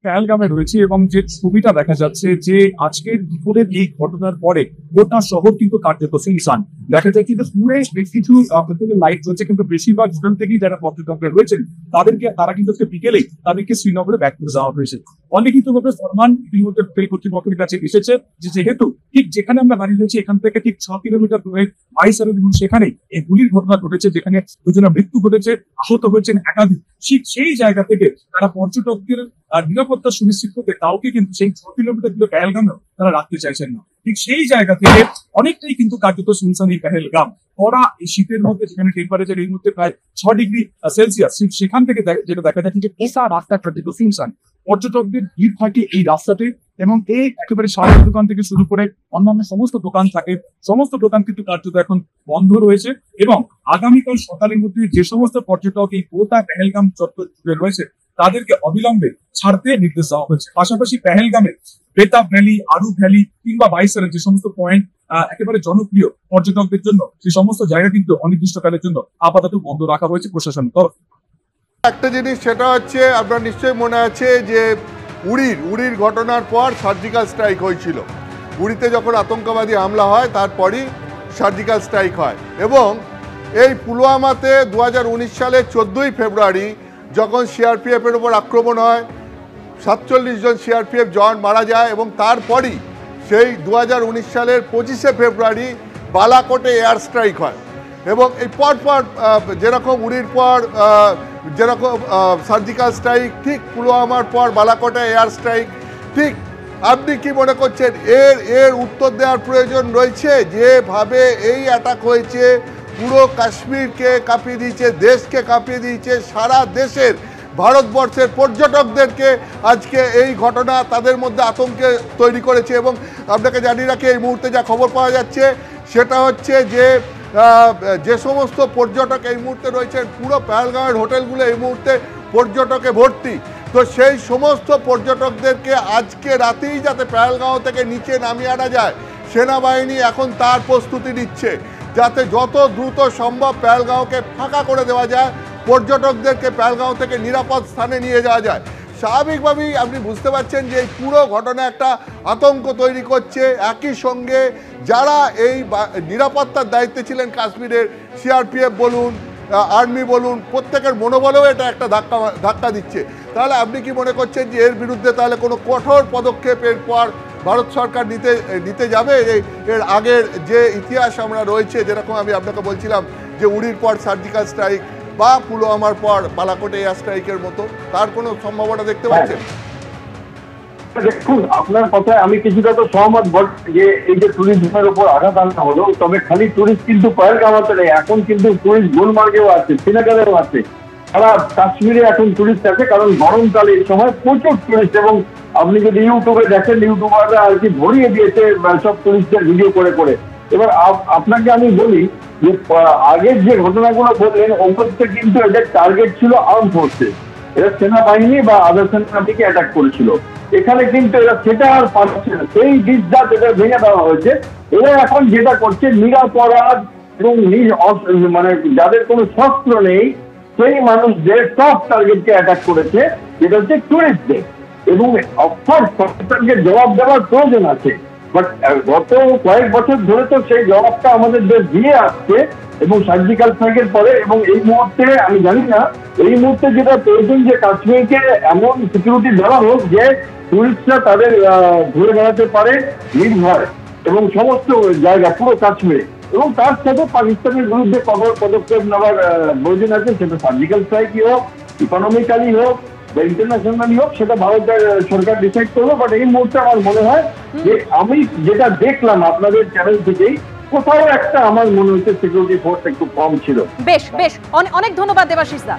পেহেলগামে রয়েছে এবং যে ছবিটা দেখা যাচ্ছে যে আজকের দুপুরের এই ঘটনার পরে গোটা শহর কিন্তু কার্যত সুনসান দেখা যায়। কিন্তু বেশ কিছু লাইট রয়েছে, কিন্তু বেশিরভাগ স্টুডেন্ট থেকেই যারা পর্যটকরা রয়েছেন তারা কিন্তু বিকেলে তাদেরকে শ্রীনগরে ব্যাক করে যাওয়া হয়েছে। অলিখিত ভাবে ফরমান ইতিমধ্যে কর্তৃপক্ষের কাছে এসেছে যে যেহেতু ঠিক যেখানে আমরা দাঁড়িয়ে রয়েছি এখান থেকে ঠিক 6 কিলোমিটার দূরে আইসার এবং সেখানে এই গুলির ঘটনা ঘটেছে, যেখানে দুজনের মৃত্যু ঘটেছে, আহত হয়েছেন একাধিক। ঠিক সেই জায়গা থেকে তারা পর্যটকদের নিরাপত্তা সুনিশ্চিত করতে কাউকে কিন্তু সেই 6 কিলোমিটার দূরে পেহেলগামেও তারা রাখতে চাইছেন না। ঠিক সেই জায়গা থেকে অনেকটাই কিন্তু কার্যত সুনসান এই পেহেলগাম। কড়া এই শীতের মধ্যে যেখানে টেম্পারেচার এই মুহূর্তে প্রায় 6 ডিগ্রি সেলসিয়াস, সেখান থেকে যেটা দেখা যাচ্ছে যে এসা রাস্তা কার্যত সুনসান। পর্যটকদের ভিড় থাকে এই রাস্তাতে এবং এই একেবারে সারের দোকান থেকে শুরু করে অন্যান্য সমস্ত দোকান থাকে, সমস্ত দোকান কিন্তু কার্যত এখন বন্ধ রয়েছে। এবং আগামীকাল সকালের মধ্যে যে সমস্ত পর্যটক এই গোটা পেহেলগাম চত্বর জুড়ে রয়েছে তাদেরকে অবিলম্বে ছাড়তে নির্দেশ দেওয়া হয়েছে। পাশাপাশি পেহেলগামে বেতাব ভ্যালি, আরু ভ্যালি কিংবা বাইসারের যে সমস্ত পয়েন্ট একেবারে জনপ্রিয় পর্যটকদের জন্য, সেই সমস্ত জায়গা কিন্তু অনির্দিষ্টকালের জন্য আপাতত বন্ধ রাখা হয়েছে প্রশাসন। একটা জিনিস সেটা হচ্ছে, আপনার নিশ্চয়ই মনে আছে যে উড়ির ঘটনার পর সার্জিক্যাল স্ট্রাইক হয়েছিল। উড়িতে যখন আতঙ্কবাদী হামলা হয় তারপরই সার্জিক্যাল স্ট্রাইক হয়। এবং এই পুলওয়ামাতে 2019 সালে 14ই ফেব্রুয়ারি যখন সিআরপিএফের উপর আক্রমণ হয়, 47 জন সিআরপিএফ জওয়ান মারা যায় এবং তারপরই সেই 2019 সালের 25শে ফেব্রুয়ারি বালাকোটে এয়ার স্ট্রাইক হয়। এবং এই পরপর যেরকম উড়ির পর যেরকম সার্জিক্যাল স্ট্রাইক, ঠিক পুলওয়ামার পর বালাকোটে এয়ার স্ট্রাইক। ঠিক আপনি কি মনে করছেন এর উত্তর দেওয়ার প্রয়োজন রয়েছে? যেভাবে এই অ্যাটাক হয়েছে পুরো কাশ্মীরকে কাঁপিয়ে দিয়েছে, দেশকে কাঁপিয়ে দিয়েছে, সারা দেশের ভারতবর্ষের পর্যটকদেরকে আজকে এই ঘটনা তাদের মধ্যে আতঙ্কে তৈরি করেছে। এবং আপনাকে জানিয়ে রাখি এই মুহূর্তে যা খবর পাওয়া যাচ্ছে সেটা হচ্ছে যে সমস্ত পর্যটক এই মুহূর্তে রয়েছেন, পুরো পেহেলগাঁওয়ের হোটেলগুলো এই মুহূর্তে পর্যটকে ভর্তি। তো সেই সমস্ত পর্যটকদেরকে আজকে রাতেই যাতে পেহেলগাঁও থেকে নিচে নামিয়ে আনা যায়, সেনাবাহিনী এখন তার প্রস্তুতি নিচ্ছে যাতে যত দ্রুত সম্ভব পেহেলগাঁওকে ফাঁকা করে দেওয়া যায়, পর্যটকদেরকে পেহেলগাঁও থেকে নিরাপদ স্থানে নিয়ে যাওয়া যায়। স্বাভাবিকভাবেই আপনি বুঝতে পারছেন যে এই পুরো ঘটনা একটা আতঙ্ক তৈরি করছে। একই সঙ্গে যারা এই নিরাপত্তার দায়িত্বে ছিলেন কাশ্মীরের, সিআরপিএফ বলুন, আর্মি বলুন, প্রত্যেকের মনোবলেও এটা একটা ধাক্কা দিচ্ছে। তাহলে আপনি কি মনে করছেন যে এর বিরুদ্ধে তাহলে কোনো কঠোর পদক্ষেপের পর ভারত সরকার নিতে যাবে? এর আগের যে ইতিহাস আমরা রয়েছে, যেরকম আমি আপনাকে বলছিলাম যে উড়ির পর সার্জিক্যাল স্ট্রাইক বা পুলওয়ামার পর বালাকোটে এয়ার স্ট্রাইকের মতো, তার কোনো সম্ভাবনা দেখতে পাচ্ছেন? দেখুন, আপনার কথায় আমি কিছুটা তো সহমত বলছি যে এই যে ট্যুরিজমের উপর আঘাত আনা হলো, তবে খালি ট্যুরিস্ট কিন্তু পেহেলগাঁওতে নেই, এখন কিন্তু ট্যুরিস্ট গুলমার্গেও আছে, শ্রীনগরেও আছে, সারা কাশ্মীরে এখন ট্যুরিস্ট আছে। কারণ গরমকালে এই সময় প্রচুর ট্যুরিস্ট, এবং আপনি যদি ইউটিউবে দেখেন, ইউটিউবাররা আর কি ভরিয়ে দিয়েছে সব ট্যুরিস্টদের ভিডিও করে করে। এবার আপনাকে আমি বলি যে আগের যে ঘটনাগুলো বললেন ওগুলোতে কিন্তু এদের টার্গেট ছিল আর্ম ফোর্সে, এরা সেনাবাহিনী বা আদার সেনাবাহিনীকে অ্যাটাক করেছিল। এখানে কিন্তু এরা সেটা আর পাচ্ছে না, সেই দিকটা যেটা ভেঙে দেওয়া হয়েছে। এরা এখন যেটা করছে নিরাপরাধ এবং মানে যাদের কোনো শস্ত্র নেই সেই মানুষদের সব টার্গেটকে অ্যাটাক করেছে, যেটা হচ্ছে টুরিস্টদের। এবং অফকোর্স সরকারকে জবাব দেওয়ার প্রয়োজন আছে, বাট গত কয়েক বছর ধরে তো সেই জবাবটা আমাদের দেশ দিয়ে আসছে এবং সার্জিক্যাল স্ট্রাইকের পরে। এবং এই মুহূর্তে আমি জানি না, এই মুহূর্তে যেটা প্রয়োজন যে কাশ্মীরকে এমন সিকিউরিটি দেওয়া হোক যে টুরিস্টরা তাদের ঘুরে বেড়াতে পারে নির্ভয়, এবং সমস্ত জায়গা পুরো কাশ্মীরে। এবং তার সাথে পাকিস্তানের বিরুদ্ধে কঠোর পদক্ষেপ নেওয়ার প্রয়োজন আছে, সেটা সার্জিক্যাল স্ট্রাইকই হোক, ইকোনমিক্যালি হোক বা ইন্টারন্যাশনালি হোক, সেটা ভারতের সরকার ডিসাইড করবে। বাট এই মুহূর্তে আমার মনে হয় যে আমি যেটা দেখলাম আপনাদের চ্যানেল থেকেই, কোথাও একটা আমার মনে হচ্ছে সিকিউরিটি ফোর্স একটু কম ছিল। বেশ অনেক ধন্যবাদ দেবাশিস দা।